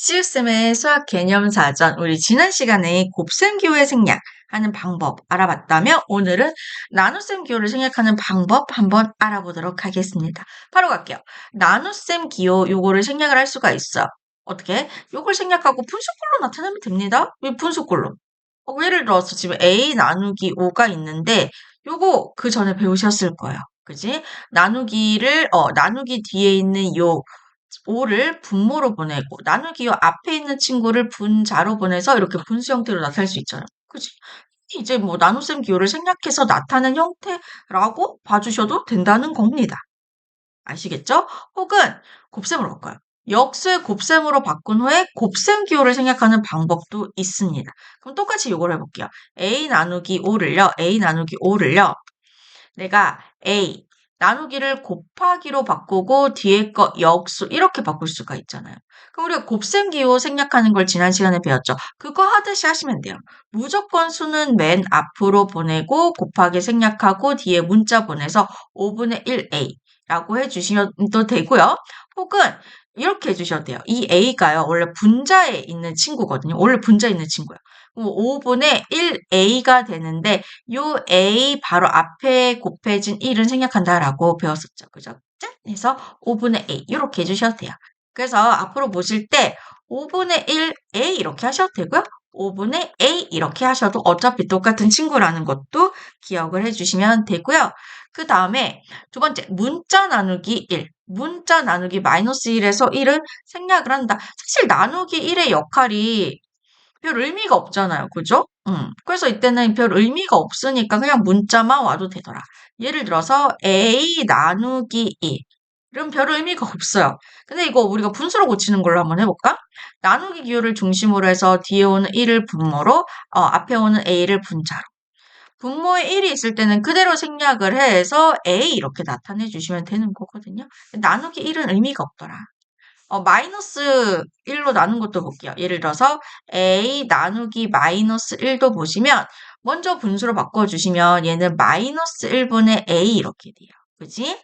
시우쌤의 수학 개념 사전, 우리 지난 시간에 곱셈 기호의 생략하는 방법 알아봤다면 오늘은 나눗셈 기호를 생략하는 방법 한번 알아보도록 하겠습니다. 바로 갈게요. 나눗셈 기호 요거를 생략을 할 수가 있어요. 어떻게? 요걸 생략하고 분수꼴로 나타내면 됩니다. 왜 분수꼴로? 예를 들어서 지금 a 나누기 5가 있는데 요거 그 전에 배우셨을 거예요. 그지? 나누기 뒤에 있는 요 5를 분모로 보내고 나누기 앞에 있는 친구를 분자로 보내서 이렇게 분수 형태로 나타낼 수 있잖아요. 그치? 이제 뭐 나눗셈 기호를 생략해서 나타낸 형태라고 봐주셔도 된다는 겁니다. 아시겠죠? 혹은 곱셈으로 바꿔요. 역수의 곱셈으로 바꾼 후에 곱셈 기호를 생략하는 방법도 있습니다. 그럼 똑같이 이걸 해볼게요. a 나누기 5를요. 내가 a 나누기를 곱하기로 바꾸고 뒤에 거 역수 이렇게 바꿀 수가 있잖아요. 그럼 우리가 곱셈 기호 생략하는 걸 지난 시간에 배웠죠. 그거 하듯이 하시면 돼요. 무조건 수는 맨 앞으로 보내고 곱하기 생략하고 뒤에 문자 보내서 5분의 1a 라고 해주시면 또 되고요. 혹은 이렇게 해주셔도 돼요. 이 a가요. 원래 분자에 있는 친구거든요. 원래 분자에 있는 친구예요. 5분의 1a가 되는데 요 a 바로 앞에 곱해진 1은 생략한다라고 배웠었죠. 그죠? 짠! 해서 5분의 a 이렇게 해주셔도 돼요. 그래서 앞으로 보실 때 5분의 1a 이렇게 하셔도 되고요. 5분의 a 이렇게 하셔도 어차피 똑같은 친구라는 것도 기억을 해주시면 되고요. 그 다음에 두 번째 문자 나누기 1. 문자 나누기 마이너스 1에서 1은 생략을 한다. 사실 나누기 1의 역할이 별 의미가 없잖아요. 그죠? 그래서 이때는 별 의미가 없으니까 그냥 문자만 와도 되더라. 예를 들어서 a 나누기 2. 이런 별 의미가 없어요. 근데 이거 우리가 분수로 고치는 걸로 한번 해볼까? 나누기 기호를 중심으로 해서 뒤에 오는 1을 분모로, 앞에 오는 a를 분자로. 분모에 1이 있을 때는 그대로 생략을 해서 a 이렇게 나타내 주시면 되는 거거든요. 나누기 1은 의미가 없더라. 마이너스 1로 나눈 것도 볼게요. 예를 들어서 a 나누기 마이너스 1도 보시면 먼저 분수로 바꿔주시면 얘는 마이너스 1분의 a 이렇게 돼요. 그지?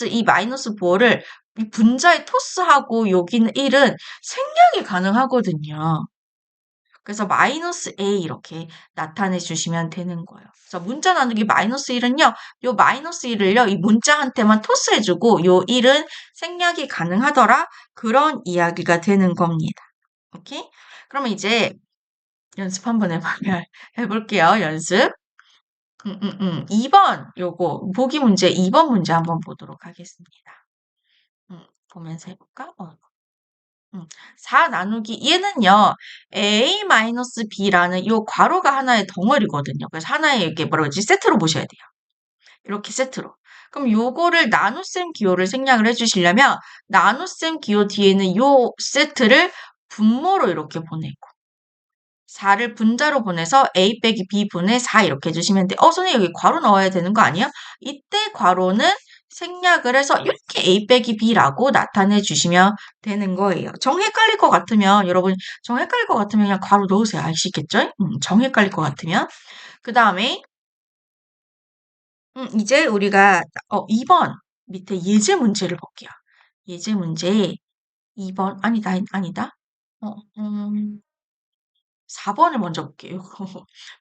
이 마이너스 부호를 이 분자에 토스하고 여기는 1은 생략이 가능하거든요. 그래서 마이너스 a 이렇게 나타내 주시면 되는 거예요. 그래서 문자 나누기 마이너스 1은요. 요 마이너스 1을요. 이 문자한테만 토스해주고 요 1은 생략이 가능하더라. 그런 이야기가 되는 겁니다. 오케이? 그러면 이제 연습 한번 해볼게요. 연습. 2번 요거 보기 문제 2번 문제 한번 보도록 하겠습니다. 보면서 해볼까? 4 나누기 얘는요 a-b라는 요 괄호가 하나의 덩어리거든요. 그래서 하나의 이게 뭐라 그러지 세트로 보셔야 돼요. 이렇게 세트로. 그럼 요거를 나눗셈 기호를 생략을 해주시려면 나눗셈 기호 뒤에는 요 세트를 분모로 이렇게 보내고 4를 분자로 보내서 a 빼기 b 분의 4 이렇게 해주시면 돼요. 선생님 여기 괄호 넣어야 되는 거 아니에요? 이때 괄호는 생략을 해서 이렇게 a 빼기 b라고 나타내 주시면 되는 거예요. 정 헷갈릴 것 같으면 여러분 정 헷갈릴 것 같으면 그냥 괄호 넣으세요. 아시겠죠? 정 헷갈릴 것 같으면 그 다음에 이제 우리가 2번 밑에 예제 문제를 볼게요. 예제 문제 2번 아니다. 4번을 먼저 볼게요.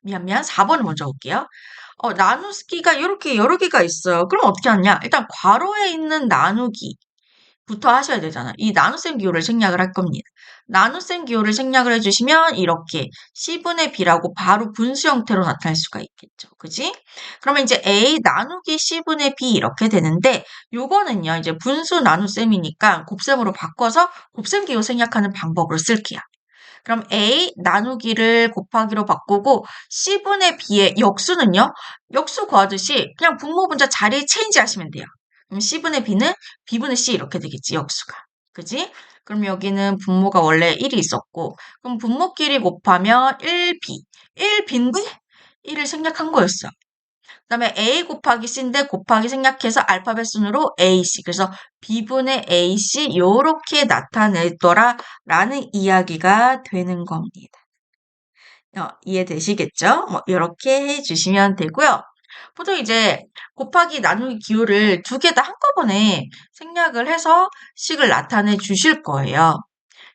미안. 4번을 먼저 볼게요. 나누기가 이렇게 여러 개가 있어요. 그럼 어떻게 하냐? 일단 괄호에 있는 나누기부터 하셔야 되잖아요. 이 나눗셈 기호를 생략을 할 겁니다. 나눗셈 기호를 생략을 해주시면 이렇게 C분의 B라고 바로 분수 형태로 나타날 수가 있겠죠. 그지? 그러면 이제 A 나누기 C분의 B 이렇게 되는데 요거는요. 이제 분수 나눗셈이니까 곱셈으로 바꿔서 곱셈 기호 생략하는 방법으로 쓸게요. 그럼 a 나누기를 곱하기로 바꾸고 c분의 b의 역수는요. 역수 구하듯이 그냥 분모 분자 자리 체인지 하시면 돼요. 그럼 c분의 b는 b분의 c 이렇게 되겠지. 역수가. 그지? 그럼 여기는 분모가 원래 1이 있었고 그럼 분모끼리 곱하면 1b. 1b인데 1을 생략한 거였어. 그 다음에 a 곱하기 c인데 곱하기 생략해서 알파벳 순으로 ac. 그래서 b분의 ac 요렇게 나타내더라 라는 이야기가 되는 겁니다. 이해되시겠죠? 이렇게 해주시면 되고요. 보통 이제 곱하기 나누기 기호를 두 개 다 한꺼번에 생략을 해서 식을 나타내 주실 거예요.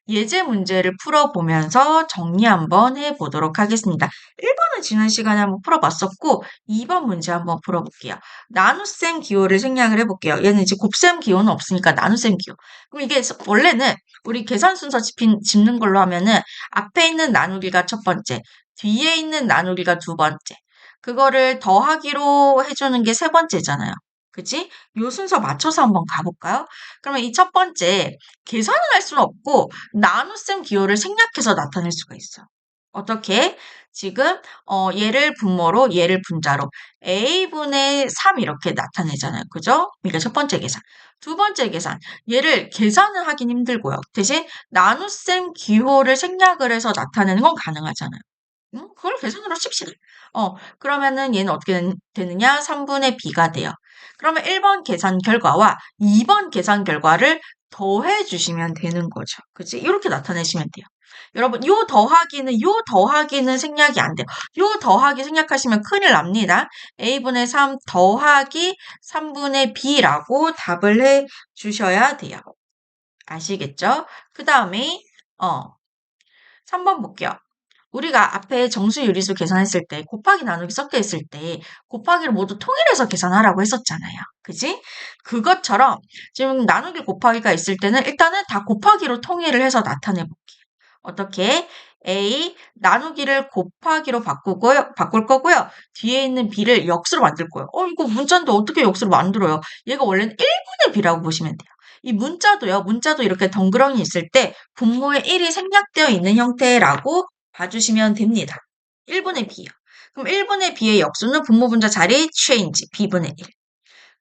예제 문제를 풀어보면서 정리 한번 해보도록 하겠습니다. 1번은 지난 시간에 한번 풀어봤었고 2번 문제 한번 풀어볼게요. 나눗셈 기호를 생략을 해볼게요. 얘는 이제 곱셈 기호는 없으니까 나눗셈 기호. 그럼 이게 원래는 우리 계산 순서 짚는 걸로 하면은 앞에 있는 나누기가 첫 번째, 뒤에 있는 나누기가 두 번째, 그거를 더하기로 해주는 게 세 번째잖아요. 그치? 요 순서 맞춰서 한번 가볼까요? 그러면 이 첫 번째, 계산을 할 수는 없고 나눗셈 기호를 생략해서 나타낼 수가 있어. 어떻게? 지금 얘를 분모로 얘를 분자로 a분의 3 이렇게 나타내잖아요. 그죠? 그러니까 첫 번째 계산. 두 번째 계산. 얘를 계산을 하긴 힘들고요. 대신 나눗셈 기호를 생략을 해서 나타내는 건 가능하잖아요. 그걸 계산으로 칩시다. 그러면은 얘는 어떻게 되느냐? 3분의 b가 돼요. 그러면 1번 계산 결과와 2번 계산 결과를 더해 주시면 되는 거죠. 그치? 이렇게 나타내시면 돼요. 여러분, 요 더하기는 생략이 안 돼요. 요 더하기 생략하시면 큰일 납니다. a분의 3 더하기 3분의 b라고 답을 해 주셔야 돼요. 아시겠죠? 그 다음에, 3번 볼게요. 우리가 앞에 정수 유리수 계산했을 때 곱하기 나누기 섞여 있을 때 곱하기를 모두 통일해서 계산하라고 했었잖아요. 그지? 그것처럼 지금 나누기 곱하기가 있을 때는 일단은 다 곱하기로 통일을 해서 나타내 볼게요. 어떻게? A 나누기를 곱하기로 바꿀 거고요. 뒤에 있는 B를 역수로 만들 거예요. 이거 문자인데 어떻게 역수로 만들어요? 얘가 원래는 1분의 B라고 보시면 돼요. 이 문자도 이렇게 덩그러니 있을 때 분모에 1이 생략되어 있는 형태라고 봐주시면 됩니다. 1분의 B요. 그럼 1분의 B의 역수는 분모 분자 자리 change B분의 1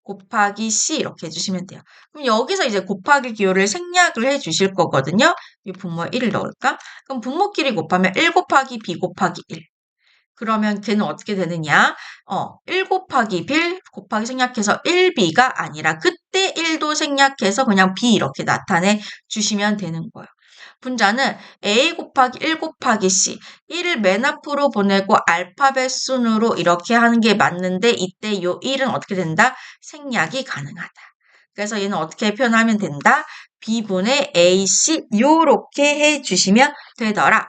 곱하기 C 이렇게 해주시면 돼요. 그럼 여기서 이제 곱하기 기호를 생략을 해주실 거거든요. 이 분모에 1을 넣을까? 그럼 분모끼리 곱하면 1 곱하기 B 곱하기 1. 그러면 걔는 어떻게 되느냐? 1 곱하기 B 곱하기 생략해서 1B가 아니라 그때 1도 생략해서 그냥 B 이렇게 나타내 주시면 되는 거예요. 분자는 A 곱하기 1 곱하기 C 1을 맨 앞으로 보내고 알파벳 순으로 이렇게 하는 게 맞는데 이때 요 1은 어떻게 된다? 생략이 가능하다. 그래서 얘는 어떻게 표현하면 된다? B분의 AC 요렇게 해주시면 되더라.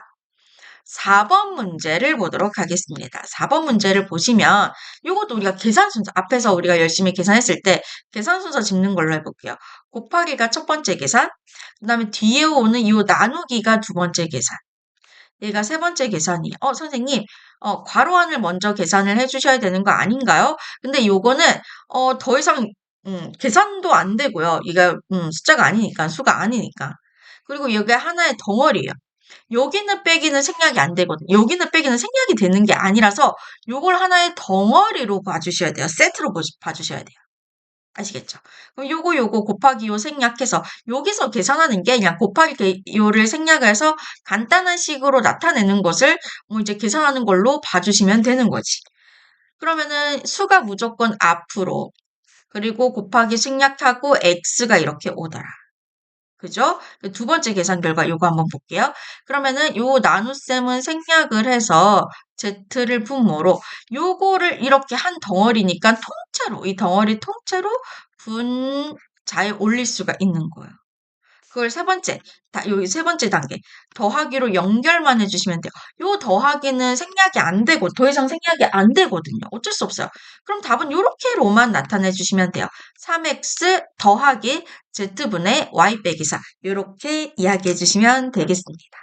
4번 문제를 보도록 하겠습니다. 4번 문제를 보시면 이것도 우리가 계산 순서 앞에서 우리가 열심히 계산했을 때 계산 순서 짚는 걸로 해볼게요. 곱하기가 첫 번째 계산, 그 다음에 뒤에 오는 이 나누기가 두 번째 계산. 얘가 세 번째 계산이에요. 선생님, 괄호 안을 먼저 계산을 해주셔야 되는 거 아닌가요? 근데 요거는 더 이상 계산도 안 되고요. 이게 숫자가 아니니까, 수가 아니니까. 그리고 이게 하나의 덩어리예요. 여기는 빼기는 생략이 안 되거든요. 여기는 빼기는 생략이 되는 게 아니라서 요걸 하나의 덩어리로 봐주셔야 돼요. 세트로 봐주셔야 돼요. 아시겠죠? 그럼 요거 곱하기 요 생략해서 여기서 계산하는 게 그냥 곱하기 요를 생략해서 간단한 식으로 나타내는 것을 이제 계산하는 걸로 봐주시면 되는 거지. 그러면은 수가 무조건 앞으로 그리고 곱하기 생략하고 x가 이렇게 오더라. 그죠? 두 번째 계산 결과 요거 한번 볼게요. 그러면은 요 나눗셈은 생략을 해서 z를 분모로 요거를 이렇게 한 덩어리니까 통째로 이 덩어리 통째로 분자에 올릴 수가 있는 거예요. 그걸 요 세 번째 단계 더하기로 연결만 해주시면 돼요. 요 더하기는 생략이 안 되고 더 이상 생략이 안 되거든요. 어쩔 수 없어요. 그럼 답은 요렇게로만 나타내 주시면 돼요. 3x 더하기 z분의 y 빼기 4 요렇게 이야기해 주시면 되겠습니다.